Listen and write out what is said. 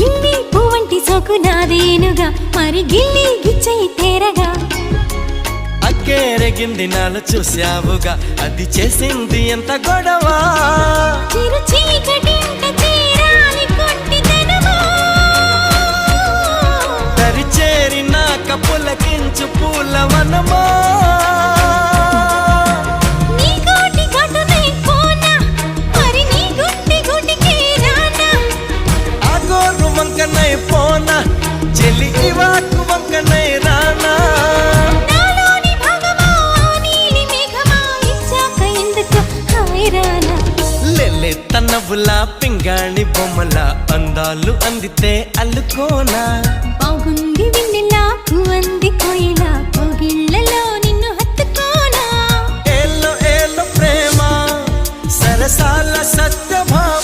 lily పువ్వంటి సోకు నాదేనుగా మరి గిల్లి గిచ్చయి తేరగా అక్కేరగింది నాలో చూసావుగా అది చేసింది ఎంత గొడవ చిరు చీకటింట చేరాలి కొంటితనమా దరి చేరినాక పులకించు పూలవనమా నీ కోటి గటునై పోనా మరి నీ గుండె గుడికే రానా ఆ గోరు వంకనై పోనా చెలి ఇవాకు వంకనై రానా నాలోని భగవా నీలి మేఘమా ఇచ్చాక ఎందుకు హాయిరానా లెల్లె తన్నవులా పింగాణి బొమ్మల అందాలు అందితే అల్లుకోనా బాగుంది విన్నెలా పువ్వంది కోయిలా కోగిళ్ళలో నిన్ను హత్తుకోనా ఏలో ఏలో ప్రేమ సరసాల సత్యభామ